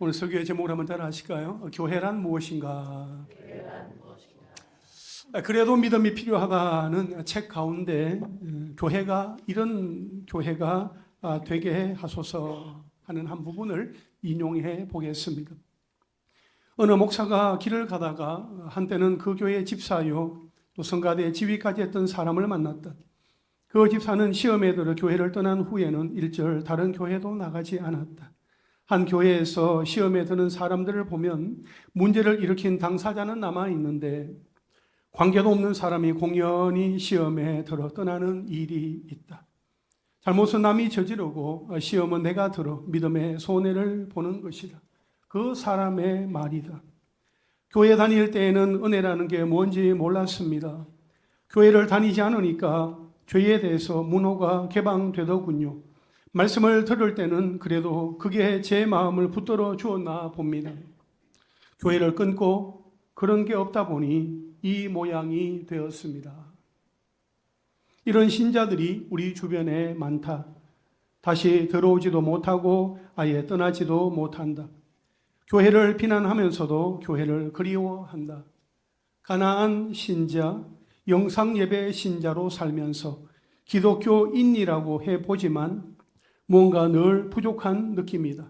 오늘 설교의 제목을 한번 따라 하실까요? 교회란 무엇인가? 그래도 믿음이 필요하다는 책 가운데 교회가 이런 교회가 되게 하소서 하는 한 부분을 인용해 보겠습니다. 어느 목사가 길을 가다가 한때는 그 교회 집사요 또 성가대 지휘까지 했던 사람을 만났다. 그 집사는 시험에 들어 교회를 떠난 후에는 일절 다른 교회도 나가지 않았다. 한 교회에서 시험에 드는 사람들을 보면 문제를 일으킨 당사자는 남아있는데 관계도 없는 사람이 공연히 시험에 들어 떠나는 일이 있다. 잘못은 남이 저지르고 시험은 내가 들어 믿음의 손해를 보는 것이다. 그 사람의 말이다. 교회 다닐 때에는 은혜라는 게 뭔지 몰랐습니다. 교회를 다니지 않으니까 죄에 대해서 문호가 개방되더군요. 말씀을 들을 때는 그래도 그게 제 마음을 붙들어 주었나 봅니다. 교회를 끊고 그런 게 없다 보니 이 모양이 되었습니다. 이런 신자들이 우리 주변에 많다. 다시 들어오지도 못하고 아예 떠나지도 못한다. 교회를 비난하면서도 교회를 그리워한다. 가나안 신자, 영상예배 신자로 살면서 기독교인이라고 해보지만 뭔가 늘 부족한 느낌이다.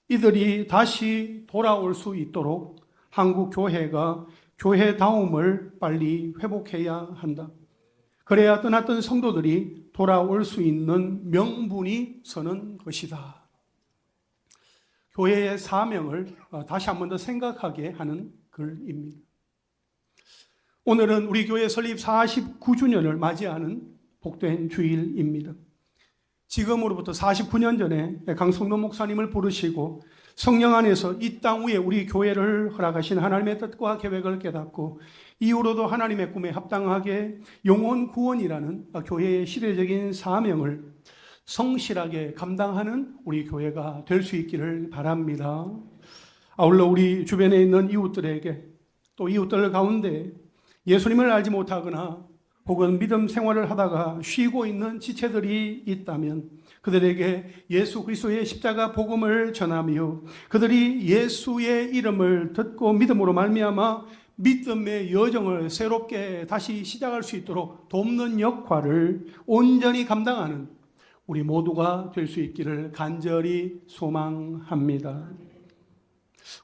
이들이 다시 돌아올 수 있도록 한국 교회가 교회다움을 빨리 회복해야 한다. 그래야 떠났던 성도들이 돌아올 수 있는 명분이 서는 것이다. 교회의 사명을 다시 한 번 더 생각하게 하는 글입니다. 오늘은 우리 교회 설립 49주년을 맞이하는 복된 주일입니다. 지금으로부터 49년 전에 강성노 목사님을 부르시고 성령 안에서 이 땅 위에 우리 교회를 허락하신 하나님의 뜻과 계획을 깨닫고 이후로도 하나님의 꿈에 합당하게 영혼 구원이라는 교회의 시대적인 사명을 성실하게 감당하는 우리 교회가 될 수 있기를 바랍니다. 아울러 우리 주변에 있는 이웃들에게 또 이웃들 가운데 예수님을 알지 못하거나 혹은 믿음 생활을 하다가 쉬고 있는 지체들이 있다면 그들에게 예수 그리스도의 십자가 복음을 전하며 그들이 예수의 이름을 듣고 믿음으로 말미암아 믿음의 여정을 새롭게 다시 시작할 수 있도록 돕는 역할을 온전히 감당하는 우리 모두가 될 수 있기를 간절히 소망합니다.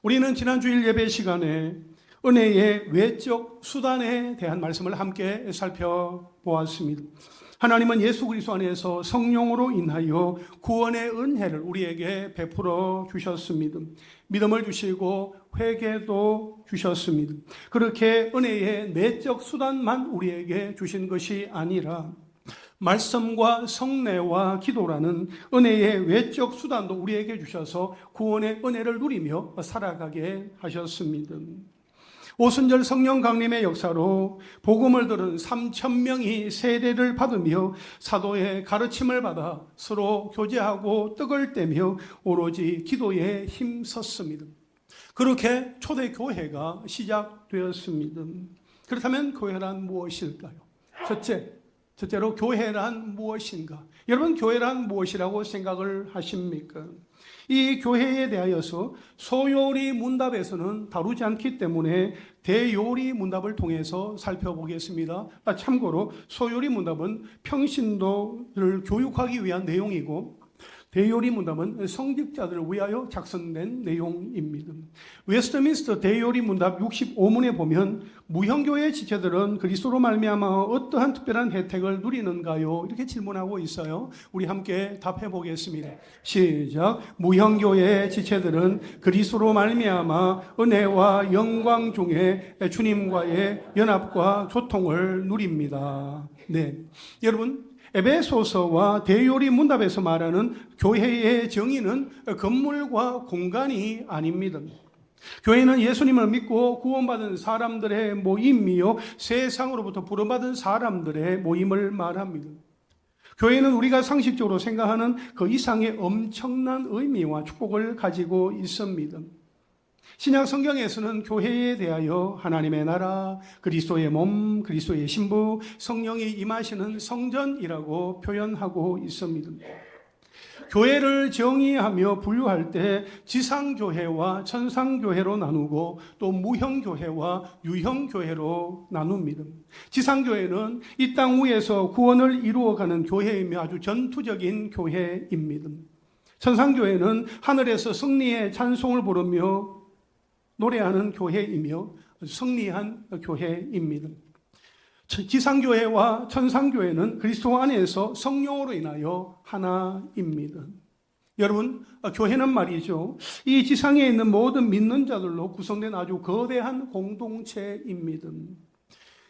우리는 지난 주일 예배 시간에 은혜의 외적 수단에 대한 말씀을 함께 살펴보았습니다. 하나님은 예수 그리스도 안에서 성령으로 인하여 구원의 은혜를 우리에게 베풀어 주셨습니다. 믿음을 주시고 회개도 주셨습니다. 그렇게 은혜의 내적 수단만 우리에게 주신 것이 아니라 말씀과 성례와 기도라는 은혜의 외적 수단도 우리에게 주셔서 구원의 은혜를 누리며 살아가게 하셨습니다. 오순절 성령 강림의 역사로 복음을 들은 3,000명이 세례를 받으며 사도의 가르침을 받아 서로 교제하고 떡을 떼며 오로지 기도에 힘썼습니다. 그렇게 초대교회가 시작되었습니다. 그렇다면 교회란 무엇일까요? 첫째로 교회란 무엇인가? 여러분 교회란 무엇이라고 생각을 하십니까? 이 교회에 대하여서 소요리 문답에서는 다루지 않기 때문에 대요리 문답을 통해서 살펴보겠습니다. 참고로 소요리 문답은 평신도를 교육하기 위한 내용이고 대요리 문답은 성직자들을 위하여 작성된 내용입니다. 웨스트민스터 대요리 문답 65문에 보면 무형교회 지체들은 그리스도로 말미암아 어떠한 특별한 혜택을 누리는가요? 이렇게 질문하고 있어요. 우리 함께 답해 보겠습니다. 시작. 무형교회 지체들은 그리스도로 말미암아 은혜와 영광 중에 주님과의 연합과 조통을 누립니다. 네, 여러분 에베소서와 대요리 문답에서 말하는 교회의 정의는 건물과 공간이 아닙니다. 교회는 예수님을 믿고 구원받은 사람들의 모임이요 세상으로부터 부름받은 사람들의 모임을 말합니다. 교회는 우리가 상식적으로 생각하는 그 이상의 엄청난 의미와 축복을 가지고 있습니다. 신약 성경에서는 교회에 대하여 하나님의 나라, 그리스도의 몸, 그리스도의 신부, 성령이 임하시는 성전이라고 표현하고 있습니다. 교회를 정의하며 분류할 때 지상교회와 천상교회로 나누고 또 무형교회와 유형교회로 나눕니다. 지상교회는 이 땅 위에서 구원을 이루어가는 교회이며 아주 전투적인 교회입니다. 천상교회는 하늘에서 승리의 찬송을 부르며 노래하는 교회이며 승리한 교회입니다. 지상교회와 천상교회는 그리스도 안에서 성령으로 인하여 하나입니다. 여러분, 교회는 말이죠, 이 지상에 있는 모든 믿는 자들로 구성된 아주 거대한 공동체입니다.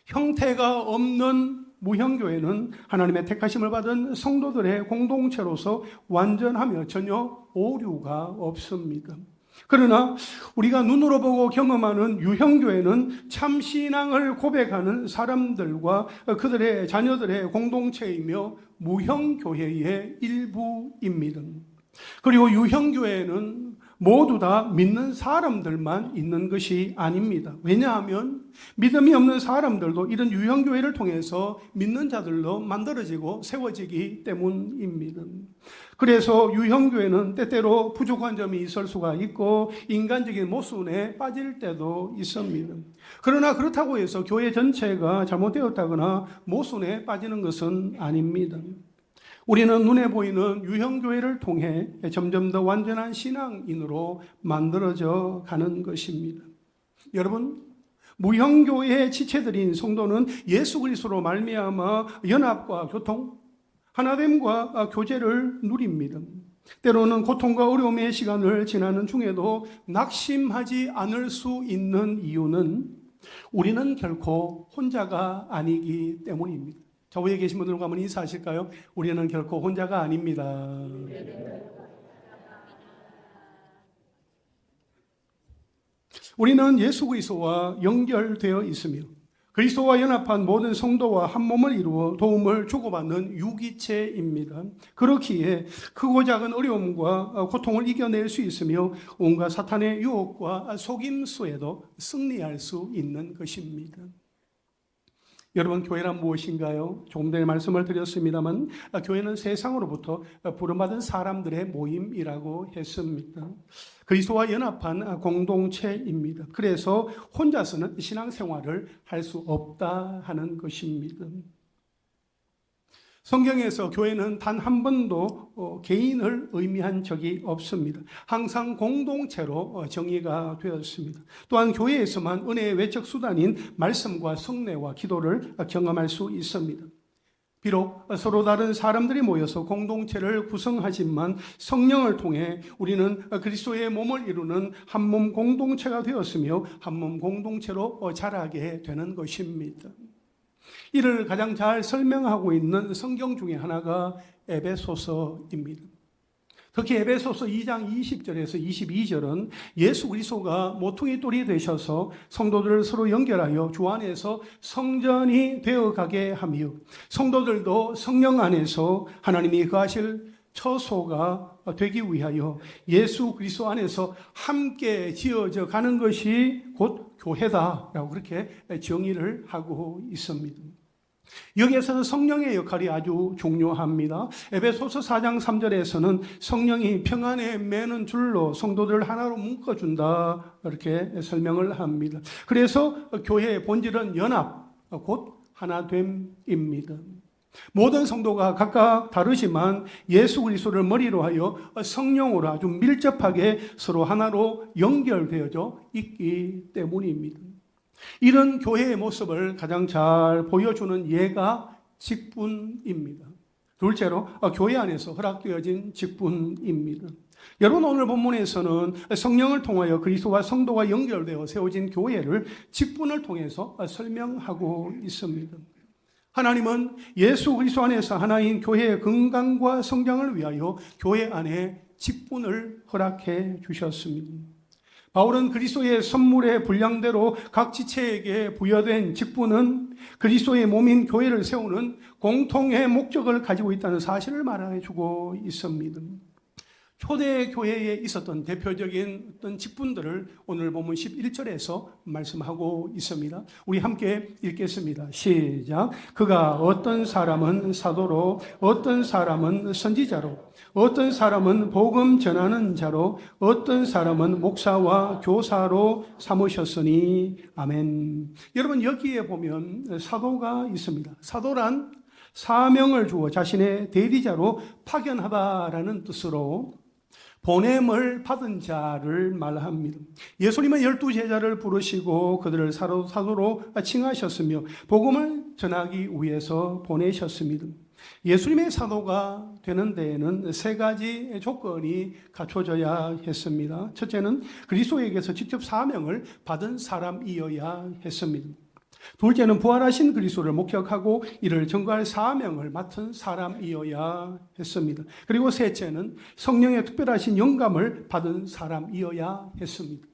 형태가 없는 무형교회는 하나님의 택하심을 받은 성도들의 공동체로서 완전하며 전혀 오류가 없습니다. 그러나 우리가 눈으로 보고 경험하는 유형교회는 참신앙을 고백하는 사람들과 그들의 자녀들의 공동체이며 무형교회의 일부입니다. 그리고 유형교회는 모두 다 믿는 사람들만 있는 것이 아닙니다. 왜냐하면 믿음이 없는 사람들도 이런 유형교회를 통해서 믿는 자들로 만들어지고 세워지기 때문입니다. 그래서 유형교회는 때때로 부족한 점이 있을 수가 있고 인간적인 모순에 빠질 때도 있습니다. 그러나 그렇다고 해서 교회 전체가 잘못되었다거나 모순에 빠지는 것은 아닙니다. 우리는 눈에 보이는 유형교회를 통해 점점 더 완전한 신앙인으로 만들어져 가는 것입니다. 여러분, 무형교회의 지체들인 성도는 예수 그리스도로 말미암아 연합과 교통, 하나됨과 교제를 누립니다. 때로는 고통과 어려움의 시간을 지나는 중에도 낙심하지 않을 수 있는 이유는 우리는 결코 혼자가 아니기 때문입니다. 저 위에 계신 분들과 한번 인사하실까요? 우리는 결코 혼자가 아닙니다. 우리는 예수 그리스도와 연결되어 있으며 그리스도와 연합한 모든 성도와 한 몸을 이루어 도움을 주고받는 유기체입니다. 그렇기에 크고 작은 어려움과 고통을 이겨낼 수 있으며 온갖 사탄의 유혹과 속임수에도 승리할 수 있는 것입니다. 여러분, 교회란 무엇인가요? 조금 전에 말씀을 드렸습니다만 교회는 세상으로부터 부름받은 사람들의 모임이라고 했습니다. 그리스도와 연합한 공동체입니다. 그래서 혼자서는 신앙생활을 할 수 없다 하는 것입니다. 성경에서 교회는 단 한 번도 개인을 의미한 적이 없습니다. 항상 공동체로 정의가 되었습니다. 또한 교회에서만 은혜의 외적 수단인 말씀과 성례와 기도를 경험할 수 있습니다. 비록 서로 다른 사람들이 모여서 공동체를 구성하지만 성령을 통해 우리는 그리스도의 몸을 이루는 한 몸 공동체가 되었으며 한 몸 공동체로 자라게 되는 것입니다. 이를 가장 잘 설명하고 있는 성경 중에 하나가 에베소서입니다. 특히 에베소서 2장 20절에서 22절은 예수 그리스도가 모퉁이 돌이 되셔서 성도들을 서로 연결하여 주 안에서 성전이 되어가게 하며 성도들도 성령 안에서 하나님이 거하실 처소가 되기 위하여 예수 그리스도 안에서 함께 지어져 가는 것이 곧 교회다라고 그렇게 정의를 하고 있습니다. 여기에서는 성령의 역할이 아주 중요합니다. 에베소서 4장 3절에서는 성령이 평안에 매는 줄로 성도들을 하나로 묶어준다 이렇게 설명을 합니다. 그래서 교회의 본질은 연합, 곧 하나됨입니다. 모든 성도가 각각 다르지만 예수 그리스도를 머리로 하여 성령으로 아주 밀접하게 서로 하나로 연결되어져 있기 때문입니다. 이런 교회의 모습을 가장 잘 보여주는 예가 직분입니다. 둘째로 교회 안에서 허락되어진 직분입니다. 여러분, 오늘 본문에서는 성령을 통하여 그리스도와 성도가 연결되어 세워진 교회를 직분을 통해서 설명하고 있습니다. 하나님은 예수 그리스도 안에서 하나인 교회의 건강과 성장을 위하여 교회 안에 직분을 허락해 주셨습니다. 바울은 그리스도의 선물의 분량대로 각 지체에게 부여된 직분은 그리스도의 몸인 교회를 세우는 공통의 목적을 가지고 있다는 사실을 말해주고 있습니다. 초대교회에 있었던 대표적인 어떤 직분들을 오늘 본문 11절에서 말씀하고 있습니다. 우리 함께 읽겠습니다. 시작. 그가 어떤 사람은 사도로, 어떤 사람은 선지자로, 어떤 사람은 복음 전하는 자로, 어떤 사람은 목사와 교사로 삼으셨으니 아멘. 여러분, 여기에 보면 사도가 있습니다. 사도란 사명을 주어 자신의 대리자로 파견하다라는 뜻으로 보냄을 받은 자를 말합니다. 예수님은 12제자를 부르시고 그들을 사도로 칭하셨으며 복음을 전하기 위해서 보내셨습니다. 예수님의 사도가 되는 데에는 세 가지 조건이 갖춰져야 했습니다. 첫째는 그리스도에게서 직접 사명을 받은 사람이어야 했습니다. 둘째는 부활하신 그리스도를 목격하고 이를 전가할 사명을 맡은 사람이어야 했습니다. 그리고 셋째는 성령의 특별하신 영감을 받은 사람이어야 했습니다.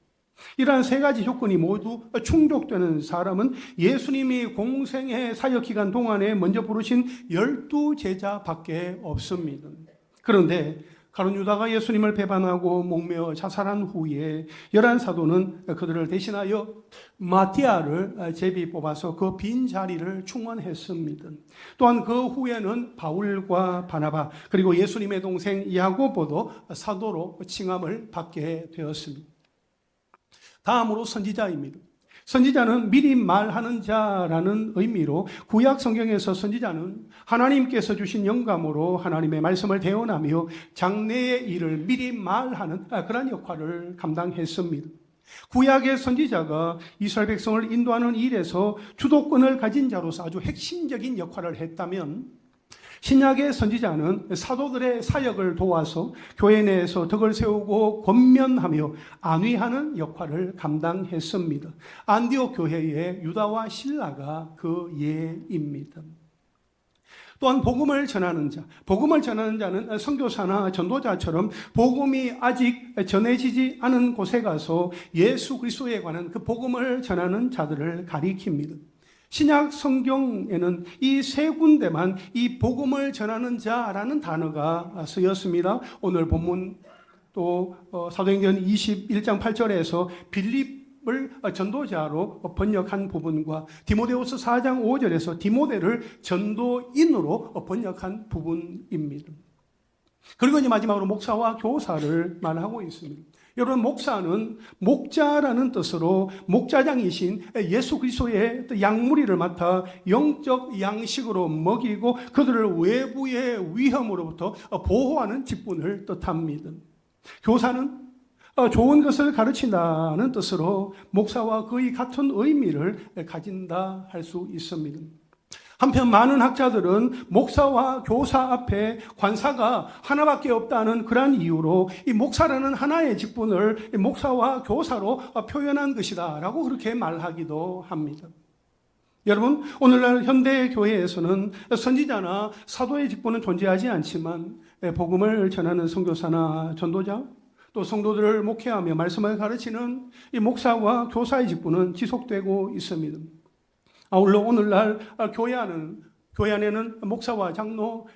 이러한 세 가지 조건이 모두 충족되는 사람은 예수님이 공생의 사역기간 동안에 먼저 부르신 12제자밖에 없습니다. 그런데 가룟 유다가 예수님을 배반하고 목매어 자살한 후에 11사도는 그들을 대신하여 마티아를 제비 뽑아서 그 빈 자리를 충원했습니다. 또한 그 후에는 바울과 바나바 그리고 예수님의 동생 야고보도 사도로 칭함을 받게 되었습니다. 다음으로 선지자입니다. 선지자는 미리 말하는 자라는 의미로 구약 성경에서 선지자는 하나님께서 주신 영감으로 하나님의 말씀을 대언하며 장래의 일을 미리 말하는 그런 역할을 감당했습니다. 구약의 선지자가 이스라엘 백성을 인도하는 일에서 주도권을 가진 자로서 아주 핵심적인 역할을 했다면 신약의 선지자는 사도들의 사역을 도와서 교회 내에서 덕을 세우고 권면하며 안위하는 역할을 감당했습니다. 안디옥 교회의 유다와 실라가 그 예입니다. 또한 복음을 전하는 자, 복음을 전하는 자는 선교사나 전도자처럼 복음이 아직 전해지지 않은 곳에 가서 예수 그리스도에 관한 그 복음을 전하는 자들을 가리킵니다. 신약 성경에는 이 세 군데만 이 복음을 전하는 자라는 단어가 쓰였습니다. 오늘 본문 또 사도행전 21장 8절에서 빌립을 전도자로 번역한 부분과 디모데후서 4장 5절에서 디모데를 전도인으로 번역한 부분입니다. 그리고 이제 마지막으로 목사와 교사를 말하고 있습니다. 여러분, 목사는 목자라는 뜻으로 목자장이신 예수 그리스도의 양무리를 맡아 영적 양식으로 먹이고 그들을 외부의 위험으로부터 보호하는 직분을 뜻합니다. 교사는 좋은 것을 가르친다는 뜻으로 목사와 거의 같은 의미를 가진다 할 수 있습니다. 한편 많은 학자들은 목사와 교사 앞에 관사가 하나밖에 없다는 그러한 이유로 이 목사라는 하나의 직분을 목사와 교사로 표현한 것이다 라고 그렇게 말하기도 합니다. 여러분, 오늘날 현대 교회에서는 선지자나 사도의 직분은 존재하지 않지만 복음을 전하는 선교사나 전도자 또 성도들을 목회하며 말씀을 가르치는 이 목사와 교사의 직분은 지속되고 있습니다. 아울러 오늘날 교회 안에는 목사와 장로,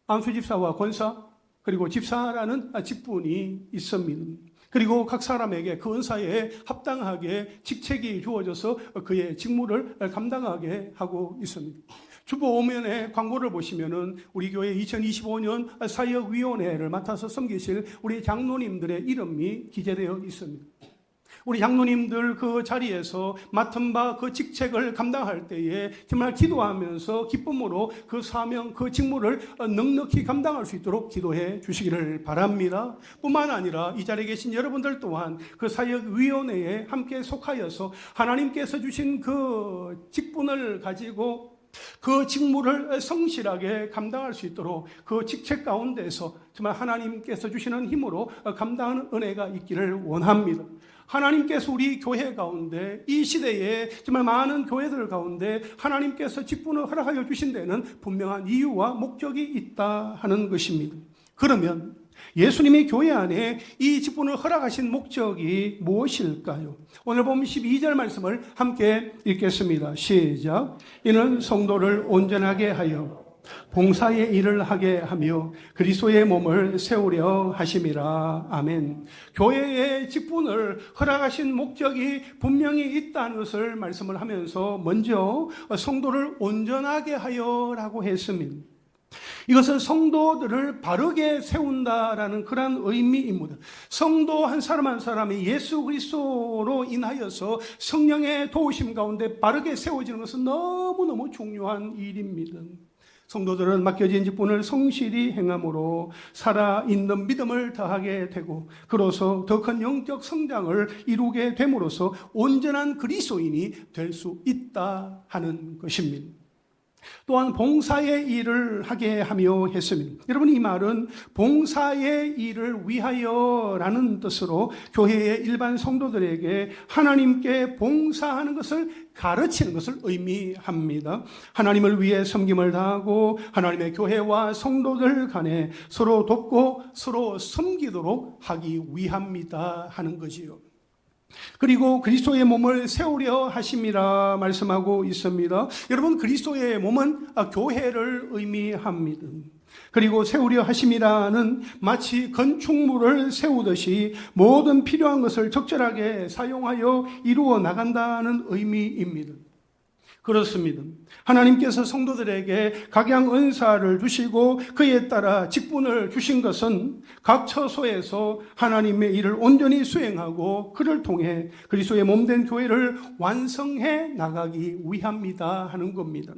안수집사와 권사, 그리고 집사라는 직분이 있습니다. 그리고 각 사람에게 그 은사에 합당하게 직책이 주어져서 그의 직무를 감당하게 하고 있습니다. 주보 오면에 광고를 보시면은 우리 교회 2025년 사역위원회를 맡아서 섬기실 우리 장로님들의 이름이 기재되어 있습니다. 우리 장로님들 그 자리에서 맡은 바 그 직책을 감당할 때에 정말 기도하면서 기쁨으로 그 사명, 그 직무를 넉넉히 감당할 수 있도록 기도해 주시기를 바랍니다. 뿐만 아니라 이 자리에 계신 여러분들 또한 그 사역위원회에 함께 속하여서 하나님께서 주신 그 직분을 가지고 그 직무를 성실하게 감당할 수 있도록 그 직책 가운데서 정말 하나님께서 주시는 힘으로 감당하는 은혜가 있기를 원합니다. 하나님께서 우리 교회 가운데 이 시대에 정말 많은 교회들 가운데 하나님께서 직분을 허락하여 주신 데는 분명한 이유와 목적이 있다 하는 것입니다. 그러면 예수님이 교회 안에 이 직분을 허락하신 목적이 무엇일까요? 오늘 보면 12절 말씀을 함께 읽겠습니다. 시작. 이는 성도를 온전하게 하여 봉사의 일을 하게 하며 그리스도의 몸을 세우려 하심이라. 아멘. 교회의 직분을 허락하신 목적이 분명히 있다는 것을 말씀을 하면서 먼저 성도를 온전하게 하여라고 했습니다. 이것은 성도들을 바르게 세운다라는 그런 의미입니다. 성도 한 사람 한 사람이 예수 그리스도로 인하여서 성령의 도우심 가운데 바르게 세워지는 것은 너무너무 중요한 일입니다. 성도들은 맡겨진 직분을 성실히 행함으로 살아있는 믿음을 더하게 되고, 그로써 더 큰 영적 성장을 이루게 됨으로써 온전한 그리스도인이 될 수 있다 하는 것입니다. 또한 봉사의 일을 하게 하며 했습니다. 여러분, 이 말은 봉사의 일을 위하여라는 뜻으로 교회의 일반 성도들에게 하나님께 봉사하는 것을 가르치는 것을 의미합니다. 하나님을 위해 섬김을 다하고 하나님의 교회와 성도들 간에 서로 돕고 서로 섬기도록 하기 위함이다 하는 거지요. 그리고 그리스도의 몸을 세우려 하심이라 말씀하고 있습니다. 여러분, 그리스도의 몸은 교회를 의미합니다. 그리고 세우려 하심이라는 마치 건축물을 세우듯이 모든 필요한 것을 적절하게 사용하여 이루어 나간다는 의미입니다. 그렇습니다. 하나님께서 성도들에게 각양 은사를 주시고 그에 따라 직분을 주신 것은 각 처소에서 하나님의 일을 온전히 수행하고 그를 통해 그리스도의 몸된 교회를 완성해 나가기 위함이다 하는 겁니다.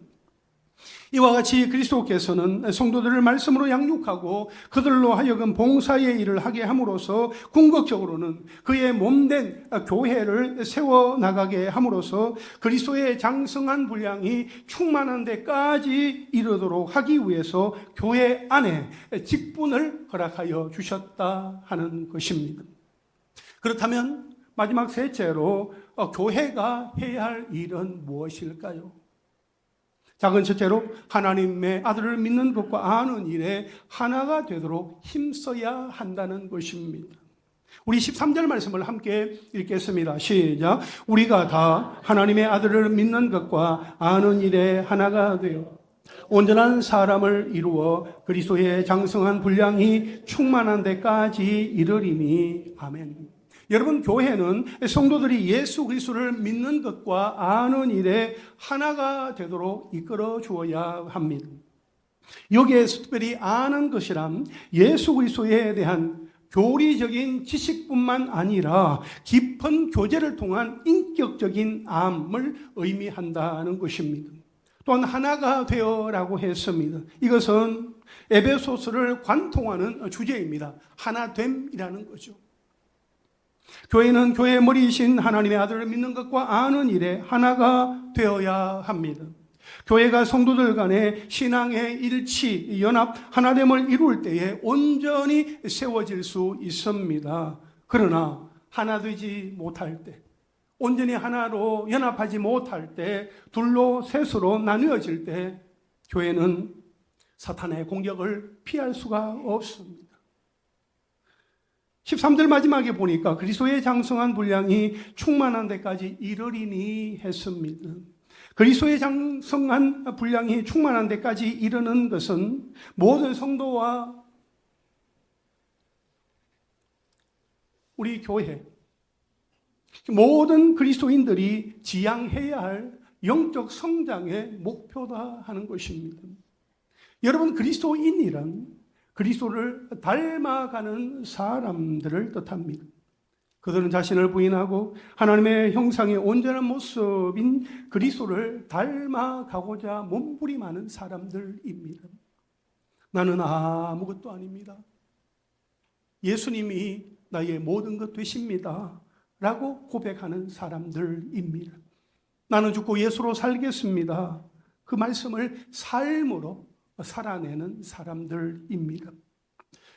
이와 같이 그리스도께서는 성도들을 말씀으로 양육하고 그들로 하여금 봉사의 일을 하게 함으로써 궁극적으로는 그의 몸된 교회를 세워나가게 함으로써 그리스도의 장성한 분량이 충만한 데까지 이르도록 하기 위해서 교회 안에 직분을 허락하여 주셨다 하는 것입니다. 그렇다면 마지막 셋째로 교회가 해야 할 일은 무엇일까요? 작은 첫째로 하나님의 아들을 믿는 것과 아는 일에 하나가 되도록 힘써야 한다는 것입니다. 우리 13절 말씀을 함께 읽겠습니다. 시작. 우리가 다 하나님의 아들을 믿는 것과 아는 일에 하나가 되어 온전한 사람을 이루어 그리스도의 장성한 분량이 충만한 데까지 이르리니. 아멘. 여러분, 교회는 성도들이 예수 그리스도를 믿는 것과 아는 일에 하나가 되도록 이끌어 주어야 합니다. 여기에서 특별히 아는 것이란 예수 그리스도에 대한 교리적인 지식뿐만 아니라 깊은 교제를 통한 인격적인 암을 의미한다는 것입니다. 또한 하나가 되어라고 했습니다. 이것은 에베소서를 관통하는 주제입니다. 하나됨이라는 거죠. 교회는 교회의 머리이신 하나님의 아들을 믿는 것과 아는 일에 하나가 되어야 합니다. 교회가 성도들 간의 신앙의 일치, 연합, 하나됨을 이룰 때에 온전히 세워질 수 있습니다. 그러나 하나 되지 못할 때, 온전히 하나로 연합하지 못할 때, 둘로 셋으로 나누어질 때 교회는 사탄의 공격을 피할 수가 없습니다. 13절 마지막에 보니까 그리스도의 장성한 분량이 충만한 데까지 이르리니 했습니다. 그리스도의 장성한 분량이 충만한 데까지 이르는 것은 모든 성도와 우리 교회, 모든 그리스도인들이 지향해야 할 영적 성장의 목표다 하는 것입니다. 여러분, 그리스도인이란 그리스도를 닮아가는 사람들을 뜻합니다. 그들은 자신을 부인하고 하나님의 형상의 온전한 모습인 그리스도를 닮아가고자 몸부림하는 사람들입니다. 나는 아무것도 아닙니다. 예수님이 나의 모든 것 되십니다. 라고 고백하는 사람들입니다. 나는 죽고 예수로 살겠습니다. 그 말씀을 삶으로 살아내는 사람들입니다.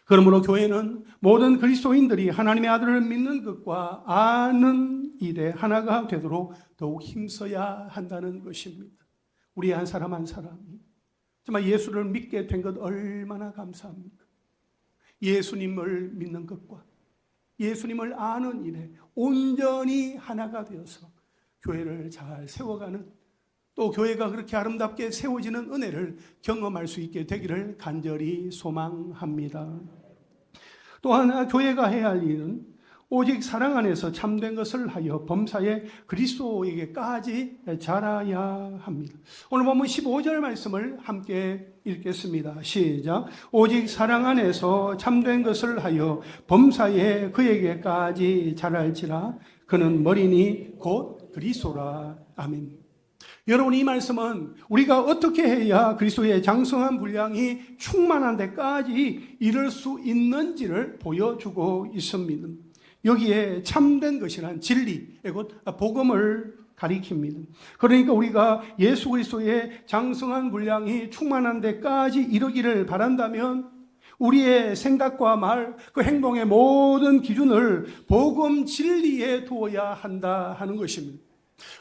그러므로 교회는 모든 그리스도인들이 하나님의 아들을 믿는 것과 아는 일에 하나가 되도록 더욱 힘써야 한다는 것입니다. 우리 한 사람 한 사람이 정말 예수를 믿게 된 것 얼마나 감사합니까? 예수님을 믿는 것과 예수님을 아는 일에 온전히 하나가 되어서 교회를 잘 세워가는 또 교회가 그렇게 아름답게 세워지는 은혜를 경험할 수 있게 되기를 간절히 소망합니다. 또한 교회가 해야 할 일은 오직 사랑 안에서 참된 것을 하여 범사에 그리스도에게까지 자라야 합니다. 오늘 보면 15절 말씀을 함께 읽겠습니다. 시작. 오직 사랑 안에서 참된 것을 하여 범사에 그에게까지 자랄지라. 그는 머리니 곧 그리스도라. 아멘. 여러분, 이 말씀은 우리가 어떻게 해야 그리스도의 장성한 분량이 충만한 데까지 이를 수 있는지를 보여주고 있습니다. 여기에 참된 것이란 진리, 곧 복음을 가리킵니다. 그러니까 우리가 예수 그리스도의 장성한 분량이 충만한 데까지 이르기를 바란다면 우리의 생각과 말, 그 행동의 모든 기준을 복음 진리에 두어야 한다 하는 것입니다.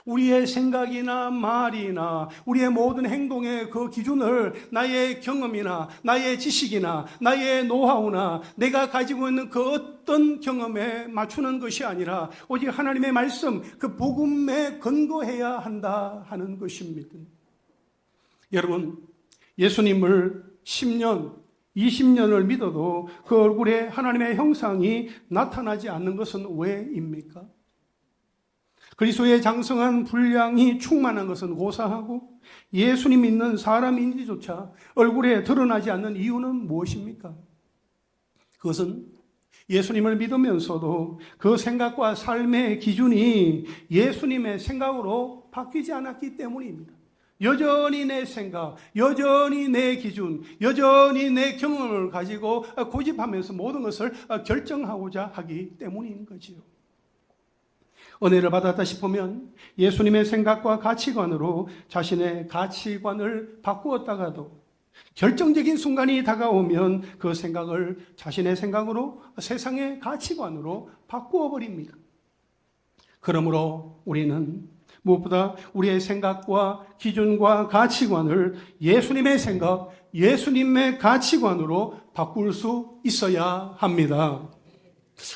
우리의 생각이나 말이나 우리의 모든 행동의 그 기준을 나의 경험이나 나의 지식이나 나의 노하우나 내가 가지고 있는 그 어떤 경험에 맞추는 것이 아니라 오직 하나님의 말씀, 그 복음에 근거해야 한다 하는 것입니다. 여러분, 예수님을 10년, 20년을 믿어도 그 얼굴에 하나님의 형상이 나타나지 않는 것은 왜입니까? 그리스도의 장성한 분량이 충만한 것은 고사하고 예수님 믿는 사람인지조차 얼굴에 드러나지 않는 이유는 무엇입니까? 그것은 예수님을 믿으면서도 그 생각과 삶의 기준이 예수님의 생각으로 바뀌지 않았기 때문입니다. 여전히 내 생각, 여전히 내 기준, 여전히 내 경험을 가지고 고집하면서 모든 것을 결정하고자 하기 때문인 거지요. 은혜를 받았다 싶으면 예수님의 생각과 가치관으로 자신의 가치관을 바꾸었다가도 결정적인 순간이 다가오면 그 생각을 자신의 생각으로, 세상의 가치관으로 바꾸어 버립니다. 그러므로 우리는 무엇보다 우리의 생각과 기준과 가치관을 예수님의 생각, 예수님의 가치관으로 바꿀 수 있어야 합니다.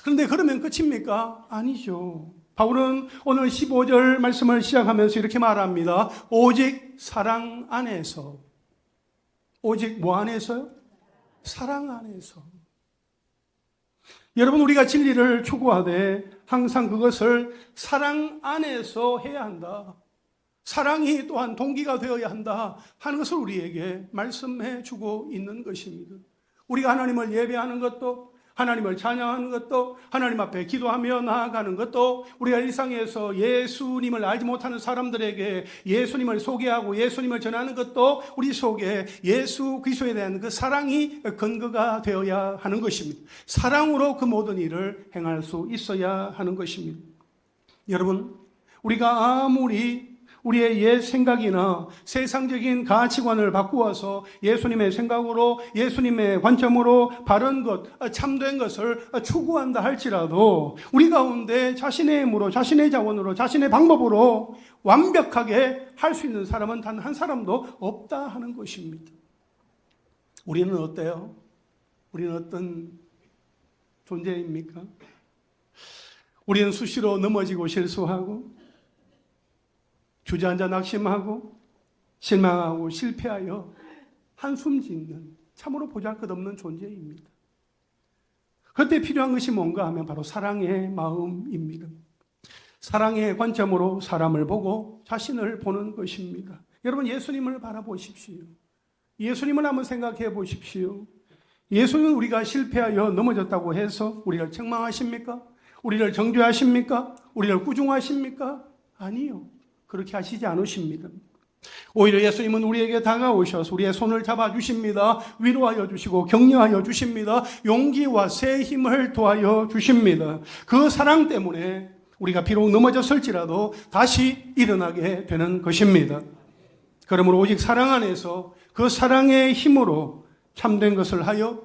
그런데 그러면 끝입니까? 아니죠. 바울은 오늘 15절 말씀을 시작하면서 이렇게 말합니다. 오직 사랑 안에서. 오직 뭐 안에서요? 사랑 안에서. 여러분, 우리가 진리를 추구하되 항상 그것을 사랑 안에서 해야 한다. 사랑이 또한 동기가 되어야 한다 하는 것을 우리에게 말씀해 주고 있는 것입니다. 우리가 하나님을 예배하는 것도, 하나님을 찬양하는 것도, 하나님 앞에 기도하며 나아가는 것도, 우리가 일상에서 예수님을 알지 못하는 사람들에게 예수님을 소개하고 예수님을 전하는 것도 우리 속에 예수 그리스도에 대한 그 사랑이 근거가 되어야 하는 것입니다. 사랑으로 그 모든 일을 행할 수 있어야 하는 것입니다. 여러분, 우리가 아무리 우리의 옛 생각이나 세상적인 가치관을 바꾸어서 예수님의 생각으로, 예수님의 관점으로 바른 것, 참된 것을 추구한다 할지라도 우리 가운데 자신의 힘으로, 자신의 자원으로, 자신의 방법으로 완벽하게 할 수 있는 사람은 단 한 사람도 없다 하는 것입니다. 우리는 어때요? 우리는 어떤 존재입니까? 우리는 수시로 넘어지고 실수하고 주저앉아 낙심하고 실망하고 실패하여 한숨 짓는 참으로 보잘것없는 존재입니다. 그때 필요한 것이 뭔가 하면 바로 사랑의 마음입니다. 사랑의 관점으로 사람을 보고 자신을 보는 것입니다. 여러분, 예수님을 바라보십시오. 예수님을 한번 생각해 보십시오. 예수님은 우리가 실패하여 넘어졌다고 해서 우리를 책망하십니까? 우리를 정죄하십니까? 우리를 꾸중하십니까? 아니요. 그렇게 하시지 않으십니다. 오히려 예수님은 우리에게 다가오셔서 우리의 손을 잡아주십니다. 위로하여 주시고 격려하여 주십니다. 용기와 새 힘을 더하여 주십니다. 그 사랑 때문에 우리가 비록 넘어졌을지라도 다시 일어나게 되는 것입니다. 그러므로 오직 사랑 안에서 그 사랑의 힘으로 참된 것을 하여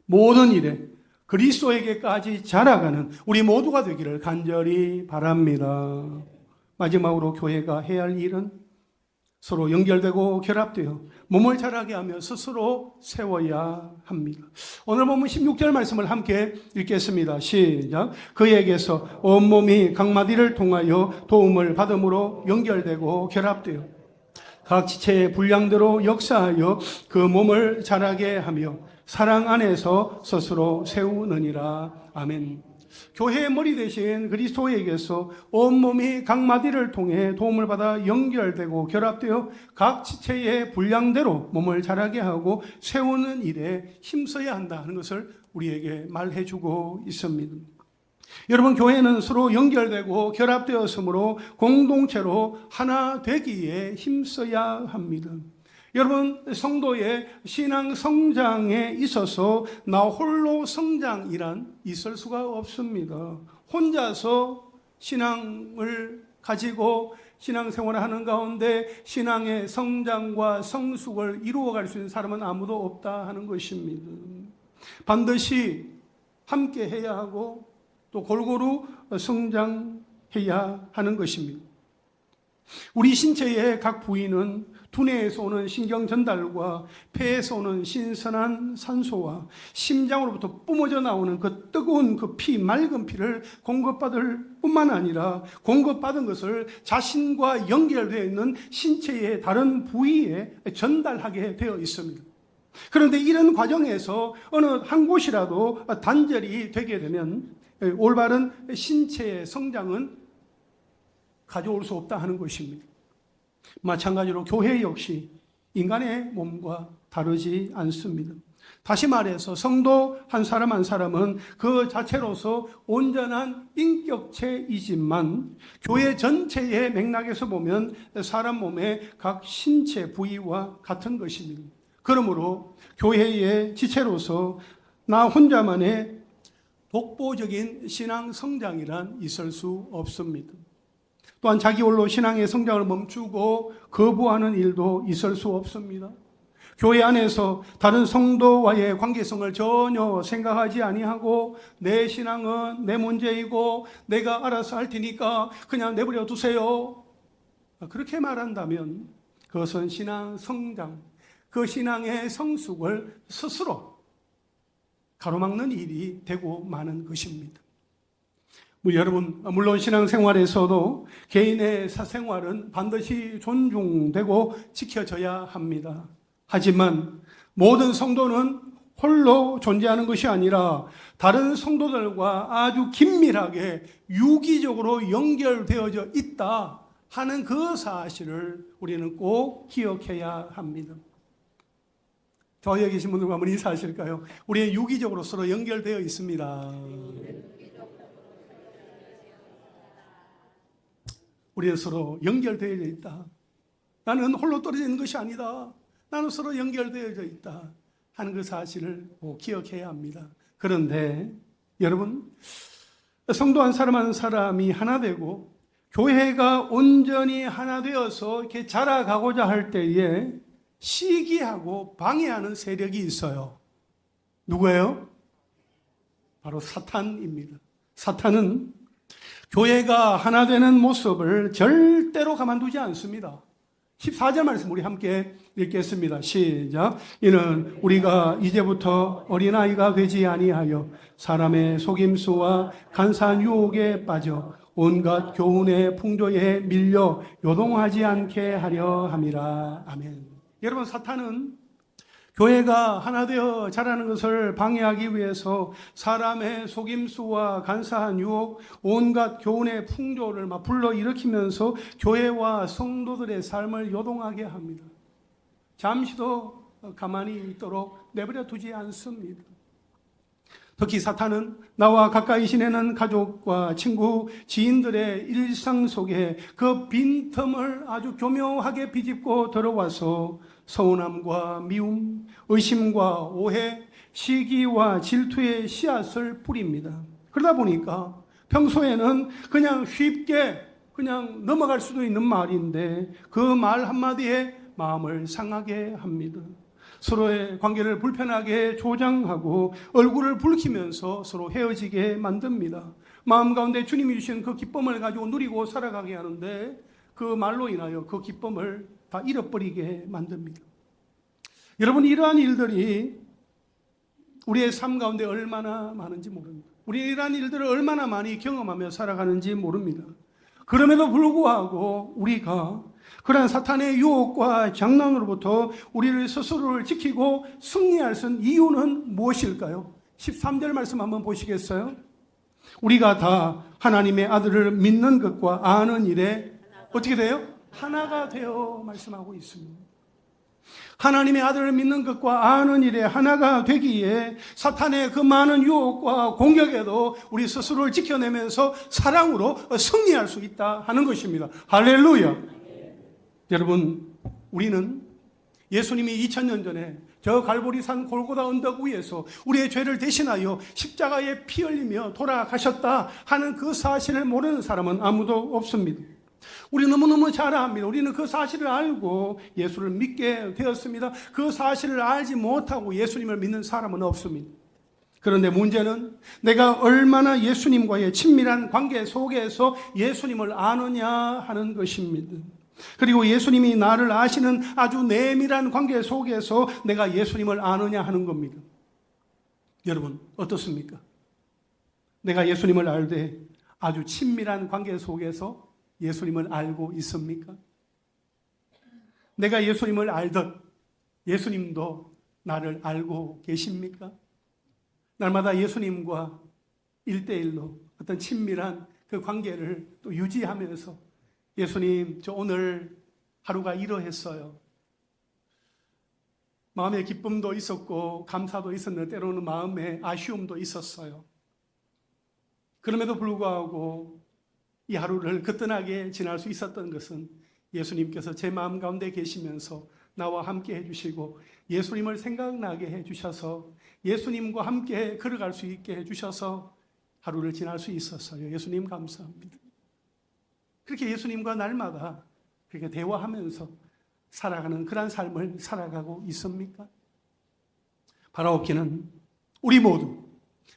모든 일에 그리스도에게까지 자라가는 우리 모두가 되기를 간절히 바랍니다. 마지막으로 교회가 해야 할 일은 서로 연결되고 결합되어 몸을 자라게 하며 스스로 세워야 합니다. 오늘 보면 16절 말씀을 함께 읽겠습니다. 시작. 그에게서 온몸이 각 마디를 통하여 도움을 받음으로 연결되고 결합되어 각 지체의 분량대로 역사하여 그 몸을 자라게 하며 사랑 안에서 스스로 세우느니라. 아멘. 교회의 머리 대신 그리스도에게서 온몸이 각 마디를 통해 도움을 받아 연결되고 결합되어 각 지체의 분량대로 몸을 자라게 하고 세우는 일에 힘써야 한다 하는 것을 우리에게 말해주고 있습니다. 여러분, 교회는 서로 연결되고 결합되었으므로 공동체로 하나 되기에 힘써야 합니다. 여러분, 성도의 신앙 성장에 있어서 나 홀로 성장이란 있을 수가 없습니다. 혼자서 신앙을 가지고 신앙생활을 하는 가운데 신앙의 성장과 성숙을 이루어갈 수 있는 사람은 아무도 없다 하는 것입니다. 반드시 함께 해야 하고 또 골고루 성장해야 하는 것입니다. 우리 신체의 각 부위는 두뇌에서 오는 신경 전달과 폐에서 오는 신선한 산소와 심장으로부터 뿜어져 나오는 그 뜨거운 그 피, 맑은 피를 공급받을 뿐만 아니라 공급받은 것을 자신과 연결되어 있는 신체의 다른 부위에 전달하게 되어 있습니다. 그런데 이런 과정에서 어느 한 곳이라도 단절이 되게 되면 올바른 신체의 성장은 가져올 수 없다 하는 것입니다. 마찬가지로 교회 역시 인간의 몸과 다르지 않습니다. 다시 말해서 성도 한 사람 한 사람은 그 자체로서 온전한 인격체이지만 교회 전체의 맥락에서 보면 사람 몸의 각 신체 부위와 같은 것입니다. 그러므로 교회의 지체로서 나 혼자만의 독보적인 신앙 성장이란 있을 수 없습니다. 또한 자기 홀로 신앙의 성장을 멈추고 거부하는 일도 있을 수 없습니다. 교회 안에서 다른 성도와의 관계성을 전혀 생각하지 아니하고 내 신앙은 내 문제이고 내가 알아서 할 테니까 그냥 내버려 두세요. 그렇게 말한다면 그것은 신앙 성장, 그 신앙의 성숙을 스스로 가로막는 일이 되고 마는 것입니다. 여러분, 물론 신앙생활에서도 개인의 사생활은 반드시 존중되고 지켜져야 합니다. 하지만 모든 성도는 홀로 존재하는 것이 아니라 다른 성도들과 아주 긴밀하게 유기적으로 연결되어져 있다 하는 그 사실을 우리는 꼭 기억해야 합니다. 저 여기 계신 분들과 한번 인사하실까요? 우리는 유기적으로 서로 연결되어 있습니다. 우리는 서로 연결되어져 있다. 나는 홀로 떨어져 있는 것이 아니다. 나는 서로 연결되어져 있다 하는 그 사실을 꼭 기억해야 합니다. 그런데 여러분, 성도 한 사람 한 사람이 하나 되고 교회가 온전히 하나 되어서 이렇게 자라가고자 할 때에 시기하고 방해하는 세력이 있어요. 누구예요? 바로 사탄입니다. 사탄은 교회가 하나 되는 모습을 절대로 가만두지 않습니다. 14절 말씀 우리 함께 읽겠습니다. 시작. 이는 우리가 이제부터 어린아이가 되지 아니하여 사람의 속임수와 간사한 유혹에 빠져 온갖 교훈의 풍조에 밀려 요동하지 않게 하려 함이라. 아멘. 여러분, 사탄은 교회가 하나 되어 자라는 것을 방해하기 위해서 사람의 속임수와 간사한 유혹, 온갖 교훈의 풍조를 막 불러일으키면서 교회와 성도들의 삶을 요동하게 합니다. 잠시도 가만히 있도록 내버려 두지 않습니다. 특히 사탄은 나와 가까이 지내는 가족과 친구, 지인들의 일상 속에 그 빈틈을 아주 교묘하게 비집고 들어와서 서운함과 미움, 의심과 오해, 시기와 질투의 씨앗을 뿌립니다. 그러다 보니까 평소에는 그냥 쉽게 그냥 넘어갈 수도 있는 말인데 그 말 한마디에 마음을 상하게 합니다. 서로의 관계를 불편하게 조장하고 얼굴을 붉히면서 서로 헤어지게 만듭니다. 마음 가운데 주님이 주신 그 기쁨을 가지고 누리고 살아가게 하는데 그 말로 인하여 그 기쁨을 다 잃어버리게 만듭니다. 여러분, 이러한 일들이 우리의 삶 가운데 얼마나 많은지 모릅니다. 우리 이러한 일들을 얼마나 많이 경험하며 살아가는지 모릅니다. 그럼에도 불구하고 우리가 그러한 사탄의 유혹과 장난으로부터 우리를 스스로를 지키고 승리할 수 있는 이유는 무엇일까요? 13절 말씀 한번 보시겠어요? 우리가 다 하나님의 아들을 믿는 것과 아는 일에 어떻게 돼요? 하나가 되어 말씀하고 있습니다. 하나님의 아들을 믿는 것과 아는 일에 하나가 되기에 사탄의 그 많은 유혹과 공격에도 우리 스스로를 지켜내면서 사랑으로 승리할 수 있다 하는 것입니다. 할렐루야. 여러분, 우리는 예수님이 2000년 전에 저 갈보리산 골고다 언덕 위에서 우리의 죄를 대신하여 십자가에 피 흘리며 돌아가셨다 하는 그 사실을 모르는 사람은 아무도 없습니다. 우리 너무너무 잘 압니다. 우리는 그 사실을 알고 예수를 믿게 되었습니다. 그 사실을 알지 못하고 예수님을 믿는 사람은 없습니다. 그런데 문제는 내가 얼마나 예수님과의 친밀한 관계 속에서 예수님을 아느냐 하는 것입니다. 그리고 예수님이 나를 아시는 아주 내밀한 관계 속에서 내가 예수님을 아느냐 하는 겁니다. 여러분, 어떻습니까? 내가 예수님을 알되 아주 친밀한 관계 속에서 예수님을 알고 있습니까? 내가 예수님을 알듯 예수님도 나를 알고 계십니까? 날마다 예수님과 1대1로 어떤 친밀한 그 관계를 또 유지하면서 예수님, 저 오늘 하루가 이러했어요. 마음의 기쁨도 있었고 감사도 있었는데 때로는 마음의 아쉬움도 있었어요. 그럼에도 불구하고 이 하루를 거뜬하게 지날 수 있었던 것은 예수님께서 제 마음 가운데 계시면서 나와 함께 해주시고 예수님을 생각나게 해주셔서 예수님과 함께 걸어갈 수 있게 해주셔서 하루를 지날 수 있었어요. 예수님 감사합니다. 그렇게 예수님과 날마다 그렇게 대화하면서 살아가는 그런 삶을 살아가고 있습니까? 바라옵기는 우리 모두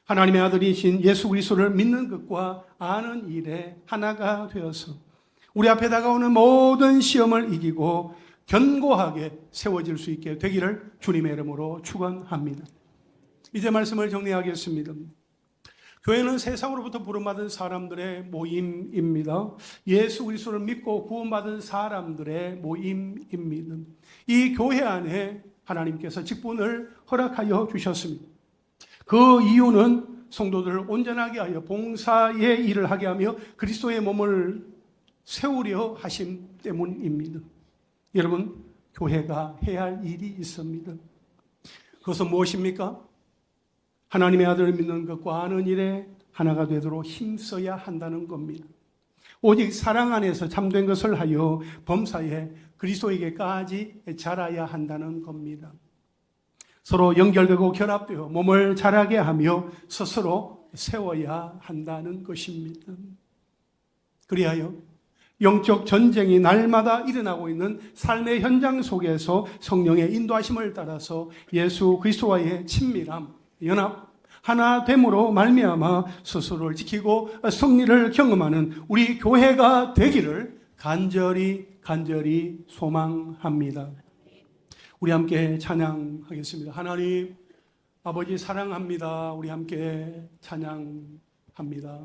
하나님의 아들이신 예수 그리스도를 믿는 것과 아는 일에 하나가 되어서 우리 앞에 다가오는 모든 시험을 이기고 견고하게 세워질 수 있게 되기를 주님의 이름으로 축원합니다. 이제 말씀을 정리하겠습니다. 교회는 세상으로부터 부름받은 사람들의 모임입니다. 예수 그리스도를 믿고 구원받은 사람들의 모임입니다. 이 교회 안에 하나님께서 직분을 허락하여 주셨습니다. 그 이유는 성도들을 온전하게 하여 봉사의 일을 하게 하며 그리스도의 몸을 세우려 하심 때문입니다. 여러분, 교회가 해야 할 일이 있습니다. 그것은 무엇입니까? 하나님의 아들을 믿는 것과 아는 일에 하나가 되도록 힘써야 한다는 겁니다. 오직 사랑 안에서 참된 것을 하여 범사에 그리스도에게까지 자라야 한다는 겁니다. 서로 연결되고 결합되어 몸을 자라게 하며 스스로 세워야 한다는 것입니다. 그리하여 영적 전쟁이 날마다 일어나고 있는 삶의 현장 속에서 성령의 인도하심을 따라서 예수 그리스도와의 친밀함, 연합, 하나됨으로 말미암아 스스로를 지키고 승리를 경험하는 우리 교회가 되기를 간절히 소망합니다. 우리 함께 찬양하겠습니다. 하나님 아버지 사랑합니다. 우리 함께 찬양합니다.